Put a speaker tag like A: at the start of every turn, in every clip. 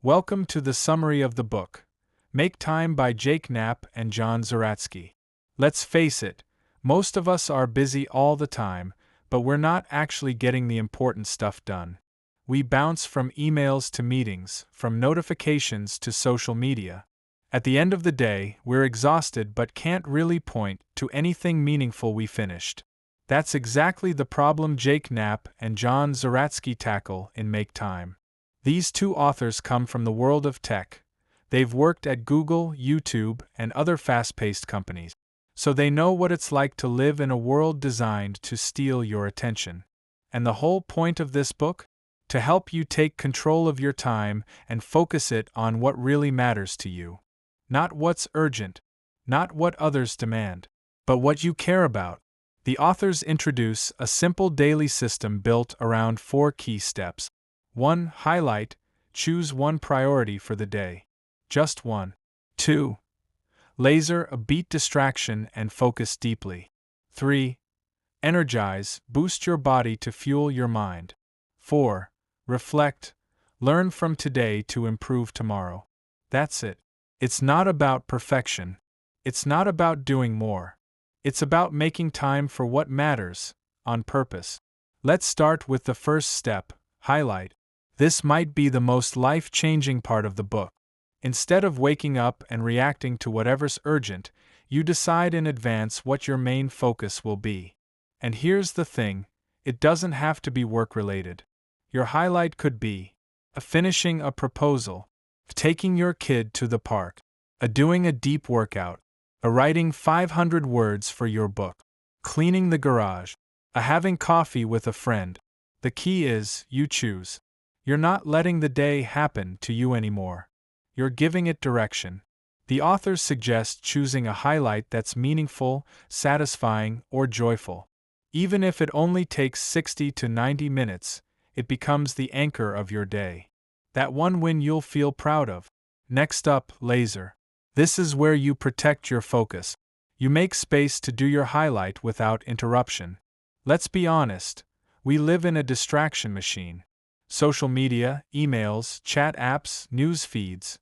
A: Welcome to the summary of the book, Make Time by Jake Knapp and John Zeratsky. Let's face it, most of us are busy all the time, but we're not actually getting the important stuff done. We bounce from emails to meetings, from notifications to social media. At the end of the day, we're exhausted but can't really point to anything meaningful we finished. That's exactly the problem Jake Knapp and John Zeratsky tackle in Make Time. These two authors come from the world of tech. They've worked at Google, YouTube, and other fast-paced companies, so they know what it's like to live in a world designed to steal your attention. And the whole point of this book? To help you take control of your time and focus it on what really matters to you. Not what's urgent, not what others demand, but what you care about. The authors introduce a simple daily system built around 4 key steps. 1. Highlight, choose one priority for the day. Just one. 2. Laser, beat distraction and focus deeply. 3. Energize, boost your body to fuel your mind. 4. Reflect, learn from today to improve tomorrow. That's it. It's not about perfection. It's not about doing more. It's about making time for what matters, on purpose. Let's start with the first step, highlight. This might be the most life-changing part of the book. Instead of waking up and reacting to whatever's urgent, you decide in advance what your main focus will be. And here's the thing, it doesn't have to be work-related. Your highlight could be finishing a proposal, taking your kid to the park, doing a deep workout, writing 500 words for your book, cleaning the garage, having coffee with a friend. The key is, you choose. You're not letting the day happen to you anymore. You're giving it direction. The authors suggest choosing a highlight that's meaningful, satisfying, or joyful. Even if it only takes 60 to 90 minutes, it becomes the anchor of your day. That one win you'll feel proud of. Next up, laser. This is where you protect your focus. You make space to do your highlight without interruption. Let's be honest, we live in a distraction machine. Social media, emails, chat apps, news feeds.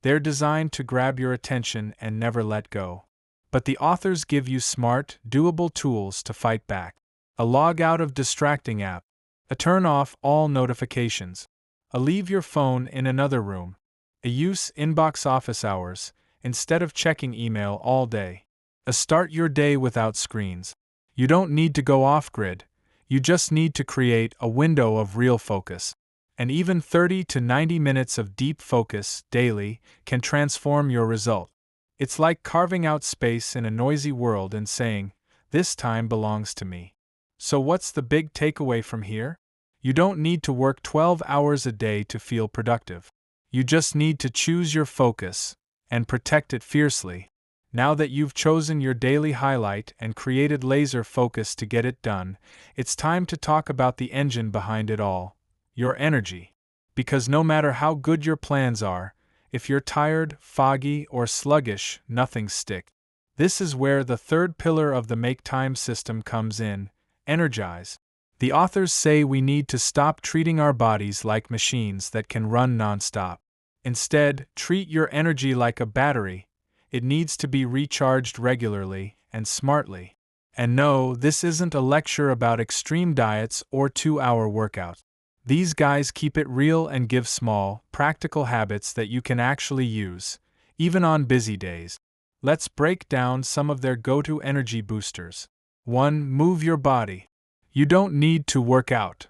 A: They're designed to grab your attention and never let go. But the authors give you smart, doable tools to fight back. A log out of distracting app. A turn off all notifications. A leave your phone in another room. A use inbox office hours, instead of checking email all day. A start your day without screens. You don't need to go off-grid. You just need to create a window of real focus. And even 30 to 90 minutes of deep focus daily can transform your result. It's like carving out space in a noisy world and saying, "This time belongs to me." So what's the big takeaway from here? You don't need to work 12 hours a day to feel productive. You just need to choose your focus and protect it fiercely. Now that you've chosen your daily highlight and created laser focus to get it done, it's time to talk about the engine behind it all, your energy. Because no matter how good your plans are, if you're tired, foggy, or sluggish, nothing sticks. This is where the third pillar of the Make Time system comes in, energize. The authors say we need to stop treating our bodies like machines that can run nonstop. Instead, treat your energy like a battery. It needs to be recharged regularly and smartly. And no, this isn't a lecture about extreme diets or 2-hour workouts. These guys keep it real and give small, practical habits that you can actually use, even on busy days. Let's break down some of their go-to energy boosters. 1. Move your body. You don't need to work out.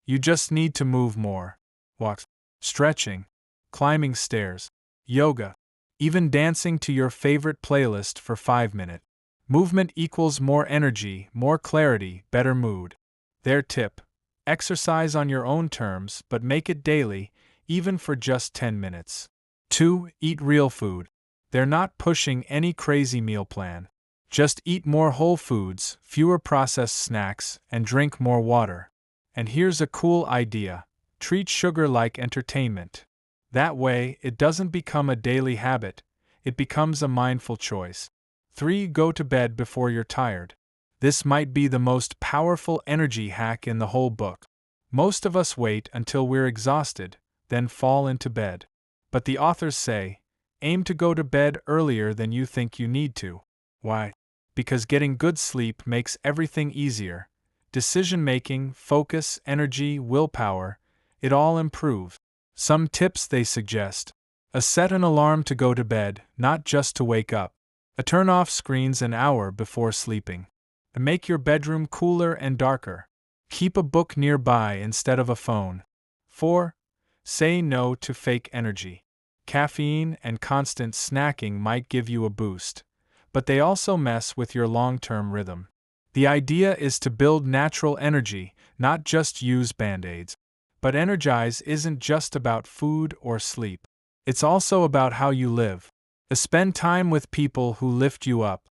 A: You just need to move more. Walks, stretching, climbing stairs, yoga, even dancing to your favorite playlist for 5 minutes. Movement equals more energy, more clarity, better mood. Their tip: exercise on your own terms, but make it daily, even for just 10 minutes. 2. Eat real food. They're not pushing any crazy meal plan. Just eat more whole foods, fewer processed snacks, and drink more water. And here's a cool idea: treat sugar like entertainment. That way, it doesn't become a daily habit, it becomes a mindful choice. 3. Go to bed before you're tired. This might be the most powerful energy hack in the whole book. Most of us wait until we're exhausted, then fall into bed. But the authors say, aim to go to bed earlier than you think you need to. Why? Because getting good sleep makes everything easier. Decision-making, focus, energy, willpower, it all improves. Some tips they suggest. Set an alarm to go to bed, not just to wake up. Turn off screens an hour before sleeping. Make your bedroom cooler and darker. Keep a book nearby instead of a phone. 4. Say no to fake energy. Caffeine and constant snacking might give you a boost, but they also mess with your long-term rhythm. The idea is to build natural energy, not just use Band-Aids. But energize isn't just about food or sleep. It's also about how you live. Spend time with people who lift you up.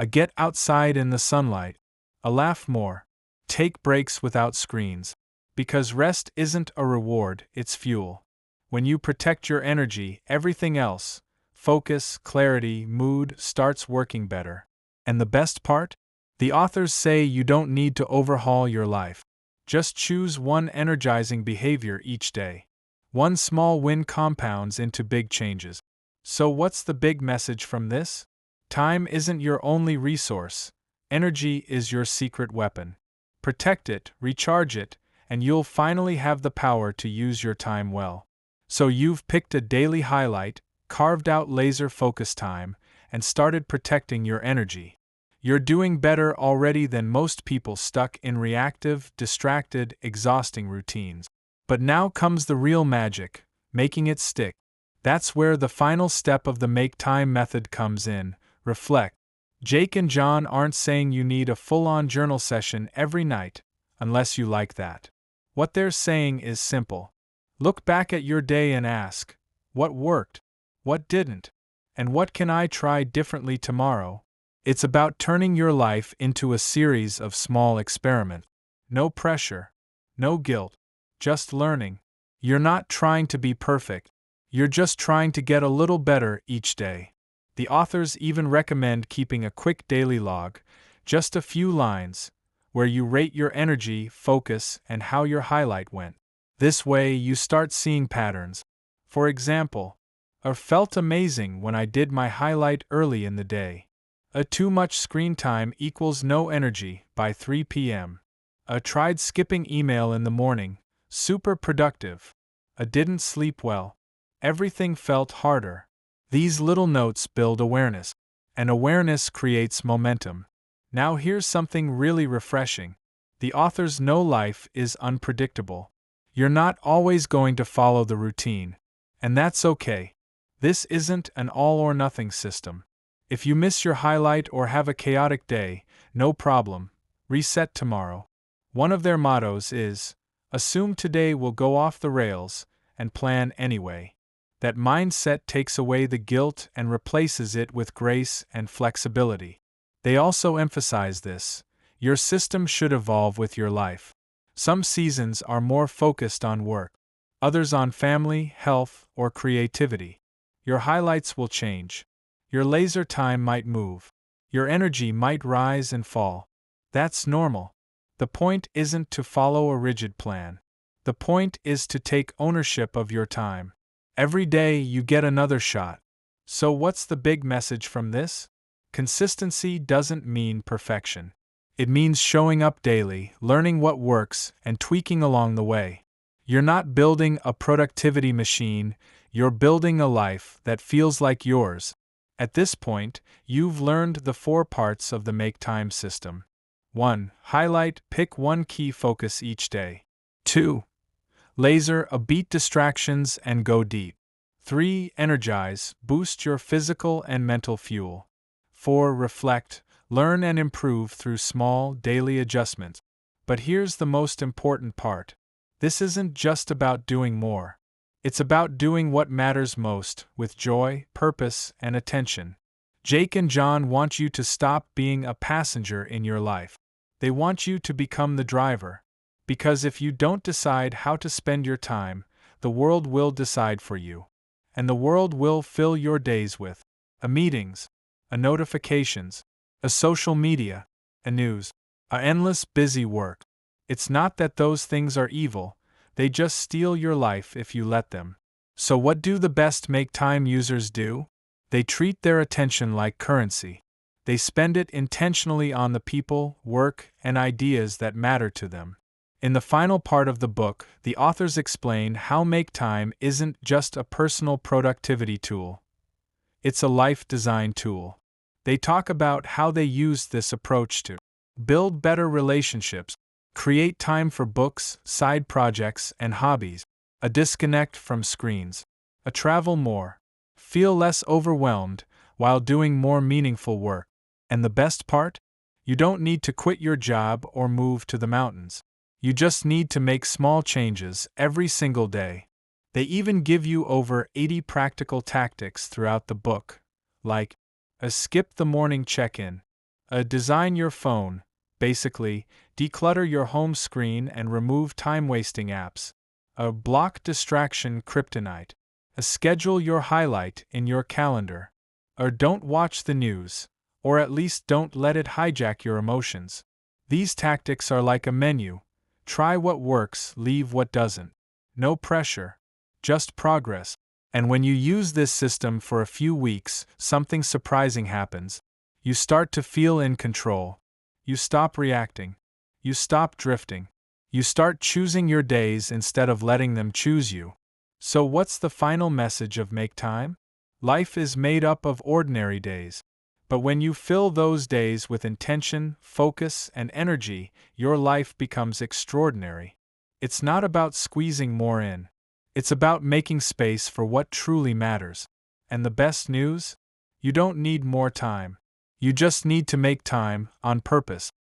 A: Get outside in the sunlight. Laugh more. Take breaks without screens. Because rest isn't a reward, it's fuel. When you protect your energy, everything else, focus, clarity, mood, starts working better. And the best part? The authors say you don't need to overhaul your life. Just choose one energizing behavior each day. One small win compounds into big changes. So what's the big message from this? Time isn't your only resource. Energy is your secret weapon. Protect it, recharge it, and you'll finally have the power to use your time well. So you've picked a daily highlight, carved out laser focus time, and started protecting your energy. You're doing better already than most people stuck in reactive, distracted, exhausting routines. But now comes the real magic, making it stick. That's where the final step of the Make Time method comes in. Reflect. Jake and John aren't saying you need a full-on journal session every night, unless you like that. What they're saying is simple. Look back at your day and ask, what worked? What didn't? And what can I try differently tomorrow? It's about turning your life into a series of small experiments. No pressure. No guilt. Just learning. You're not trying to be perfect. You're just trying to get a little better each day. The authors even recommend keeping a quick daily log, just a few lines, where you rate your energy, focus, and how your highlight went. This way you start seeing patterns. For example, I felt amazing when I did my highlight early in the day. Too much screen time equals no energy by 3 p.m. Tried skipping email in the morning, super productive. Didn't sleep well. Everything felt harder. These little notes build awareness, and awareness creates momentum. Now here's something really refreshing. The authors know life is unpredictable. You're not always going to follow the routine, and that's okay. This isn't an all-or-nothing system. If you miss your highlight or have a chaotic day, no problem. Reset tomorrow. One of their mottos is, assume today will go off the rails, and plan anyway. That mindset takes away the guilt and replaces it with grace and flexibility. They also emphasize this: your system should evolve with your life. Some seasons are more focused on work, others on family, health, or creativity. Your highlights will change. Your laser time might move. Your energy might rise and fall. That's normal. The point isn't to follow a rigid plan. The point is to take ownership of your time. Every day you get another shot. So what's the big message from this? Consistency doesn't mean perfection. It means showing up daily, learning what works, and tweaking along the way. You're not building a productivity machine, you're building a life that feels like yours. At this point, you've learned the 4 parts of the Make Time system. 1. Highlight, pick one key focus each day. 2. Laser, beat distractions and go deep. 3. Energize, boost your physical and mental fuel. 4. Reflect, learn and improve through small, daily adjustments. But here's the most important part. This isn't just about doing more. It's about doing what matters most, with joy, purpose, and attention. Jake and John want you to stop being a passenger in your life. They want you to become the driver. Because if you don't decide how to spend your time, the world will decide for you. And the world will fill your days with meetings, notifications, social media, news, endless busy work. It's not that those things are evil, they just steal your life if you let them. So, what do the best Make Time users do? They treat their attention like currency. They spend it intentionally on the people, work, and ideas that matter to them. In the final part of the book, the authors explain how Make Time isn't just a personal productivity tool. It's a life design tool. They talk about how they use this approach to build better relationships, create time for books, side projects, and hobbies, a disconnect from screens, a travel more, feel less overwhelmed while doing more meaningful work. And the best part? You don't need to quit your job or move to the mountains. You just need to make small changes every single day. They even give you over 80 practical tactics throughout the book, like a skip the morning check-in, a design your phone, basically, declutter your home screen and remove time-wasting apps, a block distraction kryptonite, a schedule your highlight in your calendar, or don't watch the news, or at least don't let it hijack your emotions. These tactics are like a menu. Try what works, leave what doesn't. No pressure, just progress. And when you use this system for a few weeks, something surprising happens. You start to feel in control. You stop reacting. You stop drifting. You start choosing your days instead of letting them choose you. So what's the final message of Make Time? Life is made up of ordinary days. But when you fill those days with intention, focus, and energy, your life becomes extraordinary. It's not about squeezing more in. It's about making space for what truly matters. And the best news? You don't need more time. You just need to make time, on purpose.